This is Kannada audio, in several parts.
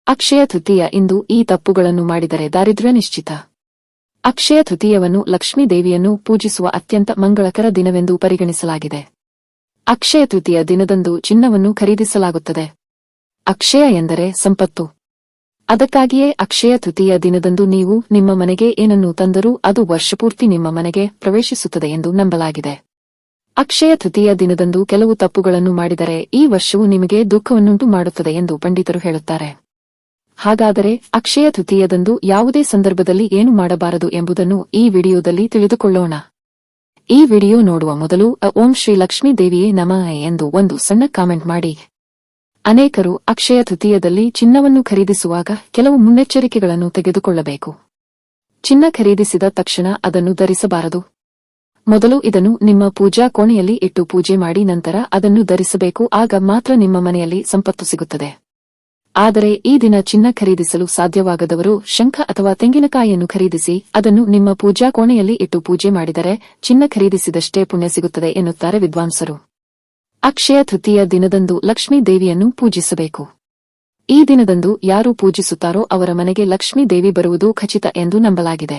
ಅಕ್ಷಯ ತೃತೀಯ ಇಂದು ಈ ತಪ್ಪುಗಳನ್ನು ಮಾಡಿದರೆ ದಾರಿದ್ರ್ಯ ನಿಶ್ಚಿತ. ಅಕ್ಷಯ ತೃತೀಯವನ್ನು ಲಕ್ಷ್ಮೀ ದೇವಿಯನ್ನು ಪೂಜಿಸುವ ಅತ್ಯಂತ ಮಂಗಳಕರ ದಿನವೆಂದು ಪರಿಗಣಿಸಲಾಗಿದೆ. ಅಕ್ಷಯ ತೃತೀಯ ದಿನದಂದು ಚಿನ್ನವನ್ನು ಖರೀದಿಸಲಾಗುತ್ತದೆ. ಅಕ್ಷಯ ಎಂದರೆ ಸಂಪತ್ತು. ಅದಕ್ಕಾಗಿಯೇ ಅಕ್ಷಯ ತೃತೀಯ ದಿನದಂದು ನೀವು ನಿಮ್ಮ ಮನೆಗೆ ಏನನ್ನು ತಂದರೂ ಅದು ವರ್ಷಪೂರ್ತಿ ನಿಮ್ಮ ಮನೆಗೆ ಪ್ರವೇಶಿಸುತ್ತದೆ ಎಂದು ನಂಬಲಾಗಿದೆ. ಅಕ್ಷಯ ತೃತೀಯ ದಿನದಂದು ಕೆಲವು ತಪ್ಪುಗಳನ್ನು ಮಾಡಿದರೆ ಈ ವರ್ಷವು ನಿಮಗೆ ದುಃಖವನ್ನುಂಟು ಮಾಡುತ್ತದೆ ಎಂದು ಪಂಡಿತರು ಹೇಳುತ್ತಾರೆ. ಹಾಗಾದರೆ ಅಕ್ಷಯ ತೃತೀಯದಂದು ಯಾವುದೇ ಸಂದರ್ಭದಲ್ಲಿ ಏನು ಮಾಡಬಾರದು ಎಂಬುದನ್ನು ಈ ವಿಡಿಯೋದಲ್ಲಿ ತಿಳಿದುಕೊಳ್ಳೋಣ. ಈ ವಿಡಿಯೋ ನೋಡುವ ಮೊದಲು ಓಂ ಶ್ರೀ ಲಕ್ಷ್ಮೀ ದೇವಿಯೇ ನಮಃ ಎಂದು ಒಂದು ಸಣ್ಣ ಕಾಮೆಂಟ್ ಮಾಡಿ. ಅನೇಕರು ಅಕ್ಷಯ ತೃತೀಯದಲ್ಲಿ ಚಿನ್ನವನ್ನು ಖರೀದಿಸುವಾಗ ಕೆಲವು ಮುನ್ನೆಚ್ಚರಿಕೆಗಳನ್ನು ತೆಗೆದುಕೊಳ್ಳಬೇಕು. ಚಿನ್ನ ಖರೀದಿಸಿದ ತಕ್ಷಣ ಅದನ್ನು ಧರಿಸಬಾರದು. ಮೊದಲು ಇದನ್ನು ನಿಮ್ಮ ಪೂಜಾ ಕೋಣೆಯಲ್ಲಿ ಇಟ್ಟು ಪೂಜೆ ಮಾಡಿ ನಂತರ ಅದನ್ನು ಧರಿಸಬೇಕು. ಆಗ ಮಾತ್ರ ನಿಮ್ಮ ಮನೆಯಲ್ಲಿ ಸಂಪತ್ತು ಸಿಗುತ್ತದೆ. ಆದರೆ ಈ ದಿನ ಚಿನ್ನ ಖರೀದಿಸಲು ಸಾಧ್ಯವಾಗದವರು ಶಂಖ ಅಥವಾ ತೆಂಗಿನಕಾಯಿಯನ್ನು ಖರೀದಿಸಿ ಅದನ್ನು ನಿಮ್ಮ ಪೂಜಾ ಕೋಣೆಯಲ್ಲಿ ಇಟ್ಟು ಪೂಜೆ ಮಾಡಿದರೆ ಚಿನ್ನ ಖರೀದಿಸಿದಷ್ಟೇ ಪುಣ್ಯ ಸಿಗುತ್ತದೆ ಎನ್ನುತ್ತಾರೆ ವಿದ್ವಾಂಸರು. ಅಕ್ಷಯ ತೃತೀಯ ದಿನದಂದು ಲಕ್ಷ್ಮೀ ದೇವಿಯನ್ನು ಪೂಜಿಸಬೇಕು. ಈ ದಿನದಂದು ಯಾರು ಪೂಜಿಸುತ್ತಾರೋ ಅವರ ಮನೆಗೆ ಲಕ್ಷ್ಮೀ ದೇವಿ ಬರುವುದು ಖಚಿತ ಎಂದು ನಂಬಲಾಗಿದೆ.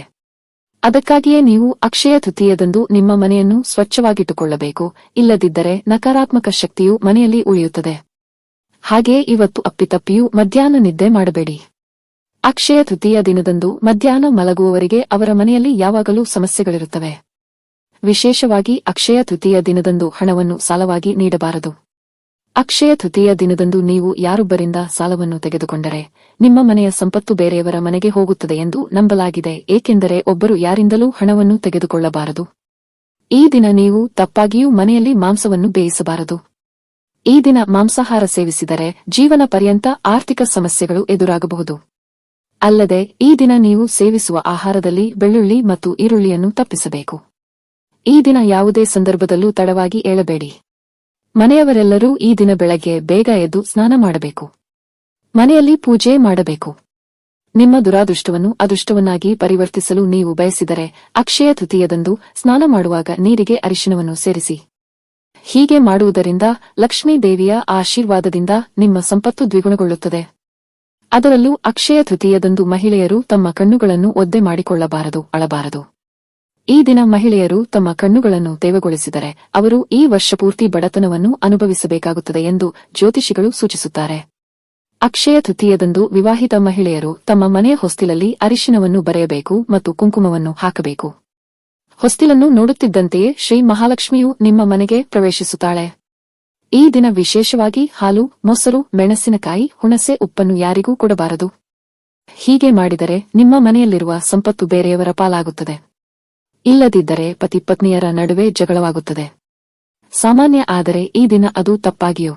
ಅದಕ್ಕಾಗಿಯೇ ನೀವು ಅಕ್ಷಯ ತೃತೀಯದಂದು ನಿಮ್ಮ ಮನೆಯನ್ನು ಸ್ವಚ್ಛವಾಗಿಟ್ಟುಕೊಳ್ಳಬೇಕು. ಇಲ್ಲದಿದ್ದರೆ ನಕಾರಾತ್ಮಕ ಶಕ್ತಿಯು ಮನೆಯಲ್ಲಿ ಉಳಿಯುತ್ತದೆ. ಹಾಗೆಯೇ ಇವತ್ತು ಅಪ್ಪಿತಪ್ಪಿಯೂ ಮಧ್ಯಾಹ್ನ ನಿದ್ದೆ ಮಾಡಬೇಡಿ. ಅಕ್ಷಯ ತೃತೀಯ ದಿನದಂದು ಮಧ್ಯಾಹ್ನ ಮಲಗುವವರಿಗೆ ಅವರ ಮನೆಯಲ್ಲಿ ಯಾವಾಗಲೂ ಸಮಸ್ಯೆಗಳಿರುತ್ತವೆ. ವಿಶೇಷವಾಗಿ ಅಕ್ಷಯ ತೃತೀಯ ದಿನದಂದು ಹಣವನ್ನು ಸಾಲವಾಗಿ ನೀಡಬಾರದು. ಅಕ್ಷಯ ತೃತೀಯ ದಿನದಂದು ನೀವು ಯಾರೊಬ್ಬರಿಂದ ಸಾಲವನ್ನು ತೆಗೆದುಕೊಂಡರೆ ನಿಮ್ಮ ಮನೆಯ ಸಂಪತ್ತು ಬೇರೆಯವರ ಮನೆಗೆ ಹೋಗುತ್ತದೆ ಎಂದು ನಂಬಲಾಗಿದೆ. ಏಕೆಂದರೆ ಒಬ್ಬರು ಯಾರಿಂದಲೂ ಹಣವನ್ನು ತೆಗೆದುಕೊಳ್ಳಬಾರದು. ಈ ದಿನ ನೀವು ತಪ್ಪಾಗಿಯೂ ಮನೆಯಲ್ಲಿ ಮಾಂಸವನ್ನು ಬೇಯಿಸಬಾರದು. ಈ ದಿನ ಮಾಂಸಾಹಾರ ಸೇವಿಸಿದರೆ ಜೀವನ ಪರ್ಯಂತ ಆರ್ಥಿಕ ಸಮಸ್ಯೆಗಳು ಎದುರಾಗಬಹುದು. ಅಲ್ಲದೆ ಈ ದಿನ ನೀವು ಸೇವಿಸುವ ಆಹಾರದಲ್ಲಿ ಬೆಳ್ಳುಳ್ಳಿ ಮತ್ತು ಈರುಳ್ಳಿಯನ್ನು ತಪ್ಪಿಸಬೇಕು. ಈ ದಿನ ಯಾವುದೇ ಸಂದರ್ಭದಲ್ಲೂ ತಡವಾಗಿ ಏಳಬೇಡಿ. ಮನೆಯವರೆಲ್ಲರೂ ಈ ದಿನ ಬೆಳಗ್ಗೆ ಬೇಗ ಎದ್ದು ಸ್ನಾನ ಮಾಡಬೇಕು. ಮನೆಯಲ್ಲಿ ಪೂಜೆ ಮಾಡಬೇಕು. ನಿಮ್ಮ ದುರಾದೃಷ್ಟವನ್ನು ಅದೃಷ್ಟವನ್ನಾಗಿ ಪರಿವರ್ತಿಸಲು ನೀವು ಬಯಸಿದರೆ ಅಕ್ಷಯ ತೃತೀಯದಂದು ಸ್ನಾನ ಮಾಡುವಾಗ ನೀರಿಗೆ ಅರಿಶಿಣವನ್ನು ಸೇರಿಸಿ. ಹೀಗೆ ಮಾಡುವುದರಿಂದ ಲಕ್ಷ್ಮೀ ದೇವಿಯ ಆಶೀರ್ವಾದದಿಂದ ನಿಮ್ಮ ಸಂಪತ್ತು ದ್ವಿಗುಣಗೊಳ್ಳುತ್ತದೆ. ಅದರಲ್ಲೂ ಅಕ್ಷಯ ತೃತೀಯದಂದು ಮಹಿಳೆಯರು ತಮ್ಮ ಕಣ್ಣುಗಳನ್ನು ಒದ್ದೆ ಮಾಡಿಕೊಳ್ಳಬಾರದು, ಅಳಬಾರದು. ಈ ದಿನ ಮಹಿಳೆಯರು ತಮ್ಮ ಕಣ್ಣುಗಳನ್ನು ತೇವಗೊಳಿಸಿದರೆ ಅವರು ಈ ವರ್ಷಪೂರ್ತಿ ಬಡತನವನ್ನು ಅನುಭವಿಸಬೇಕಾಗುತ್ತದೆ ಎಂದು ಜ್ಯೋತಿಷಿಗಳು ಸೂಚಿಸುತ್ತಾರೆ. ಅಕ್ಷಯ ತೃತೀಯದಂದು ವಿವಾಹಿತ ಮಹಿಳೆಯರು ತಮ್ಮ ಮನೆಯ ಹೊಸ್ತಿಲಲ್ಲಿ ಅರಿಶಿಣವನ್ನು ಬರೆಯಬೇಕು ಮತ್ತು ಕುಂಕುಮವನ್ನು ಹಾಕಬೇಕು. ಹೊಸ್ತಿಲನ್ನು ನೋಡುತ್ತಿದ್ದಂತೆಯೇ ಶ್ರೀ ಮಹಾಲಕ್ಷ್ಮಿಯು ನಿಮ್ಮ ಮನೆಗೆ ಪ್ರವೇಶಿಸುತ್ತಾಳೆ. ಈ ದಿನ ವಿಶೇಷವಾಗಿ ಹಾಲು, ಮೊಸರು, ಮೆಣಸಿನಕಾಯಿ, ಹುಣಸೆ, ಉಪ್ಪನ್ನು ಯಾರಿಗೂ ಕೊಡಬಾರದು. ಹೀಗೆ ಮಾಡಿದರೆ ನಿಮ್ಮ ಮನೆಯಲ್ಲಿರುವ ಸಂಪತ್ತು ಬೇರೆಯವರ ಪಾಲಾಗುತ್ತದೆ. ಇಲ್ಲದಿದ್ದರೆ ಪತಿ ಪತ್ನಿಯರ ನಡುವೆ ಜಗಳವಾಗುತ್ತದೆ. ಸಾಮಾನ್ಯ ಆದರೆ ಈ ದಿನ ಅದು ತಪ್ಪಾಗಿಯೋ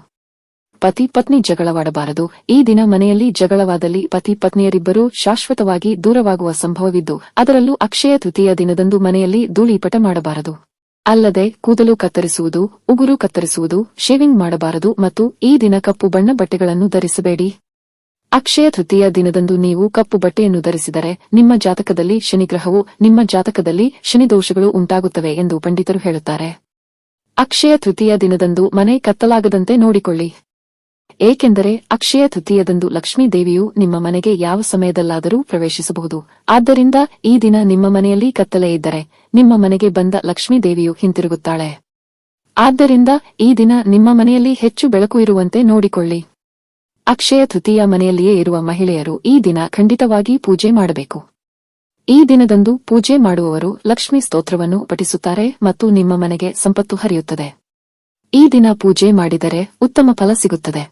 ಪತಿ ಪತ್ನಿ ಜಗಳವಾಡಬಾರದು. ಈ ದಿನ ಮನೆಯಲ್ಲಿ ಜಗಳವಾದಲ್ಲಿ ಪತಿ ಪತ್ನಿಯರಿಬ್ಬರೂ ಶಾಶ್ವತವಾಗಿ ದೂರವಾಗುವ ಸಂಭವವಿದ್ದು ಅದರಲ್ಲೂ ಅಕ್ಷಯ ತೃತೀಯ ದಿನದಂದು ಮನೆಯಲ್ಲಿ ಧೂಳಿಪಟ ಮಾಡಬಾರದು. ಅಲ್ಲದೆ ಕೂದಲು ಕತ್ತರಿಸುವುದು, ಉಗುರು ಕತ್ತರಿಸುವುದು, ಶೇವಿಂಗ್ ಮಾಡಬಾರದು ಮತ್ತು ಈ ದಿನ ಕಪ್ಪು ಬಣ್ಣ ಬಟ್ಟೆಗಳನ್ನು ಧರಿಸಬೇಡಿ. ಅಕ್ಷಯ ತೃತೀಯ ದಿನದಂದು ನೀವು ಕಪ್ಪು ಬಟ್ಟೆಯನ್ನು ಧರಿಸಿದರೆ ನಿಮ್ಮ ಜಾತಕದಲ್ಲಿ ಶನಿಗ್ರಹವು ನಿಮ್ಮ ಜಾತಕದಲ್ಲಿ ಶನಿದೋಷಗಳು ಉಂಟಾಗುತ್ತವೆ ಎಂದು ಪಂಡಿತರು ಹೇಳುತ್ತಾರೆ. ಅಕ್ಷಯ ತೃತೀಯ ದಿನದಂದು ಮನೆ ಕತ್ತಲಾಗದಂತೆ ನೋಡಿಕೊಳ್ಳಿ. ಏಕೆಂದರೆ ಅಕ್ಷಯ ತೃತೀಯದಂದು ಲಕ್ಷ್ಮೀ ದೇವಿಯು ನಿಮ್ಮ ಮನೆಗೆ ಯಾವ ಸಮಯದಲ್ಲಾದರೂ ಪ್ರವೇಶಿಸಬಹುದು. ಆದ್ದರಿಂದ ಈ ದಿನ ನಿಮ್ಮ ಮನೆಯಲ್ಲಿ ಕತ್ತಲೆ ಇದ್ದರೆ ನಿಮ್ಮ ಮನೆಗೆ ಬಂದ ಲಕ್ಷ್ಮೀ ದೇವಿಯು ಹಿಂತಿರುಗುತ್ತಾಳೆ. ಆದ್ದರಿಂದ ಈ ದಿನ ನಿಮ್ಮ ಮನೆಯಲ್ಲಿ ಹೆಚ್ಚು ಬೆಳಕು ಇರುವಂತೆ ನೋಡಿಕೊಳ್ಳಿ. ಅಕ್ಷಯ ತೃತೀಯ ಮನೆಯಲ್ಲಿಯೇ ಇರುವ ಮಹಿಳೆಯರು ಈ ದಿನ ಖಂಡಿತವಾಗಿ ಪೂಜೆ ಮಾಡಬೇಕು. ಈ ದಿನದಂದು ಪೂಜೆ ಮಾಡುವವರು ಲಕ್ಷ್ಮೀ ಸ್ತೋತ್ರವನ್ನು ಪಠಿಸುತ್ತಾರೆ ಮತ್ತು ನಿಮ್ಮ ಮನೆಗೆ ಸಂಪತ್ತು ಹರಿಯುತ್ತದೆ. ಈ ದಿನ ಪೂಜೆ ಮಾಡಿದರೆ ಉತ್ತಮ ಫಲ ಸಿಗುತ್ತದೆ.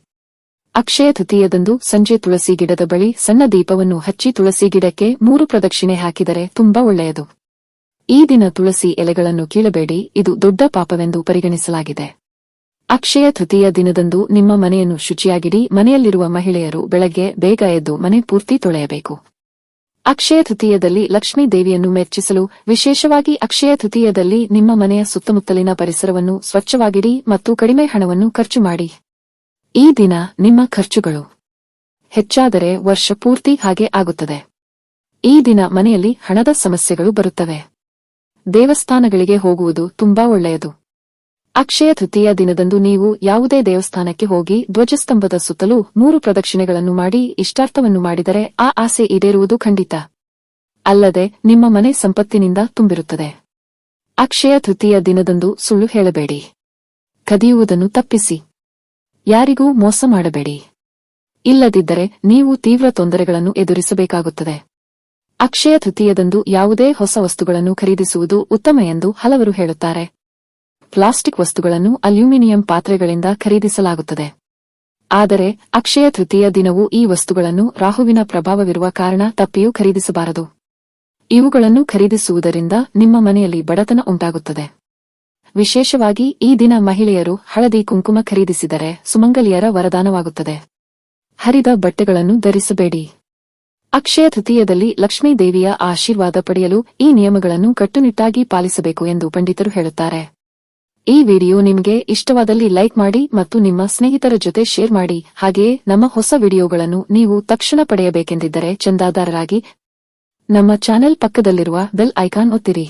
ಅಕ್ಷಯ ತೃತೀಯದಂದು ಸಂಜೆ ತುಳಸಿ ಗಿಡದ ಬಳಿ ಸಣ್ಣ ದೀಪವನ್ನು ಹಚ್ಚಿ ತುಳಸಿ ಗಿಡಕ್ಕೆ 3 ಪ್ರದಕ್ಷಿಣೆ ಹಾಕಿದರೆ ತುಂಬಾ ಒಳ್ಳೆಯದು. ಈ ದಿನ ತುಳಸಿ ಎಲೆಗಳನ್ನು ಕೀಳಬೇಡಿ, ಇದು ದೊಡ್ಡ ಪಾಪವೆಂದು ಪರಿಗಣಿಸಲಾಗಿದೆ. ಅಕ್ಷಯ ತೃತೀಯ ದಿನದಂದು ನಿಮ್ಮ ಮನೆಯನ್ನು ಶುಚಿಯಾಗಿಡಿ. ಮನೆಯಲ್ಲಿರುವ ಮಹಿಳೆಯರು ಬೆಳಗ್ಗೆ ಬೇಗ ಎದ್ದು ಮನೆ ಪೂರ್ತಿ ತೊಳೆಯಬೇಕು. ಅಕ್ಷಯ ತೃತೀಯದಲ್ಲಿ ಲಕ್ಷ್ಮೀ ದೇವಿಯನ್ನು ಮೆಚ್ಚಿಸಲು ವಿಶೇಷವಾಗಿ ಅಕ್ಷಯ ತೃತೀಯದಲ್ಲಿ ನಿಮ್ಮ ಮನೆಯ ಸುತ್ತಮುತ್ತಲಿನ ಪರಿಸರವನ್ನು ಸ್ವಚ್ಛವಾಗಿಡಿ ಮತ್ತು ಕಡಿಮೆ ಹಣವನ್ನು ಖರ್ಚು ಮಾಡಿ. ಈ ದಿನ ನಿಮ್ಮ ಖರ್ಚುಗಳು ಹೆಚ್ಚಾದರೆ ವರ್ಷ ಪೂರ್ತಿ ಹಾಗೆ ಆಗುತ್ತದೆ. ಈ ದಿನ ಮನೆಯಲ್ಲಿ ಹಣದ ಸಮಸ್ಯೆಗಳು ಬರುತ್ತವೆ. ದೇವಸ್ಥಾನಗಳಿಗೆ ಹೋಗುವುದು ತುಂಬಾ ಒಳ್ಳೆಯದು. ಅಕ್ಷಯ ತೃತೀಯ ದಿನದಂದು ನೀವು ಯಾವುದೇ ದೇವಸ್ಥಾನಕ್ಕೆ ಹೋಗಿ ಧ್ವಜಸ್ತಂಭದ ಸುತ್ತಲೂ 3 ಪ್ರದಕ್ಷಿಣೆಗಳನ್ನು ಮಾಡಿ ಇಷ್ಟಾರ್ಥವನ್ನು ಮಾಡಿದರೆ ಆ ಆಸೆ ಈಡೇರುವುದು ಖಂಡಿತ. ಅಲ್ಲದೆ ನಿಮ್ಮ ಮನೆ ಸಂಪತ್ತಿನಿಂದ ತುಂಬಿರುತ್ತದೆ. ಅಕ್ಷಯ ತೃತೀಯ ದಿನದಂದು ಸುಳ್ಳು ಹೇಳಬೇಡಿ. ಕದಿಯುವುದನ್ನು ತಪ್ಪಿಸಿ. ಯಾರಿಗೂ ಮೋಸ ಮಾಡಬೇಡಿ. ಇಲ್ಲದಿದ್ದರೆ ನೀವು ತೀವ್ರ ತೊಂದರೆಗಳನ್ನು ಎದುರಿಸಬೇಕಾಗುತ್ತದೆ. ಅಕ್ಷಯ ತೃತೀಯದಂದು ಯಾವುದೇ ಹೊಸ ವಸ್ತುಗಳನ್ನು ಖರೀದಿಸುವುದು ಉತ್ತಮ ಎಂದು ಹಲವರು ಹೇಳುತ್ತಾರೆ. ಪ್ಲಾಸ್ಟಿಕ್ ವಸ್ತುಗಳನ್ನು ಅಲ್ಯೂಮಿನಿಯಂ ಪಾತ್ರೆಗಳಿಂದ ಖರೀದಿಸಲಾಗುತ್ತದೆ. ಆದರೆ ಅಕ್ಷಯ ತೃತೀಯ ದಿನವೂ ಈ ವಸ್ತುಗಳನ್ನು ರಾಹುವಿನ ಪ್ರಭಾವವಿರುವ ಕಾರಣ ತಪ್ಪಿಯೂ ಖರೀದಿಸಬಾರದು. ಇವುಗಳನ್ನು ಖರೀದಿಸುವುದರಿಂದ ನಿಮ್ಮ ಮನೆಯಲ್ಲಿ ಬಡತನ ಉಂಟಾಗುತ್ತದೆ. ವಿಶೇಷವಾಗಿ ಈ ದಿನ ಮಹಿಳೆಯರು ಹಳದಿ ಕುಂಕುಮ ಖರೀದಿಸಿದರೆ ಸುಮಂಗಲಿಯರ ವರದಾನವಾಗುತ್ತದೆ. ಹರಿದ ಬಟ್ಟೆಗಳನ್ನು ಧರಿಸಬೇಡಿ. ಅಕ್ಷಯ ತೃತೀಯದಲ್ಲಿ ಲಕ್ಷ್ಮೀ ದೇವಿಯ ಆಶೀರ್ವಾದ ಪಡೆಯಲು ಈ ನಿಯಮಗಳನ್ನು ಕಟ್ಟುನಿಟ್ಟಾಗಿ ಪಾಲಿಸಬೇಕು ಎಂದು ಪಂಡಿತರು ಹೇಳುತ್ತಾರೆ. ಈ ವಿಡಿಯೋ ನಿಮಗೆ ಇಷ್ಟವಾದಲ್ಲಿ ಲೈಕ್ ಮಾಡಿ ಮತ್ತು ನಿಮ್ಮ ಸ್ನೇಹಿತರ ಜೊತೆ ಶೇರ್ ಮಾಡಿ. ಹಾಗೆಯೇ ನಮ್ಮ ಹೊಸ ವಿಡಿಯೋಗಳನ್ನು ನೀವು ತಕ್ಷಣ ಪಡೆಯಬೇಕೆಂದಿದ್ದರೆ ಚಂದಾದಾರರಾಗಿ ನಮ್ಮ ಚಾನೆಲ್ ಪಕ್ಕದಲ್ಲಿರುವ ಬೆಲ್ ಐಕಾನ್ ಒತ್ತಿರಿ.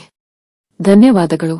ಧನ್ಯವಾದಗಳು.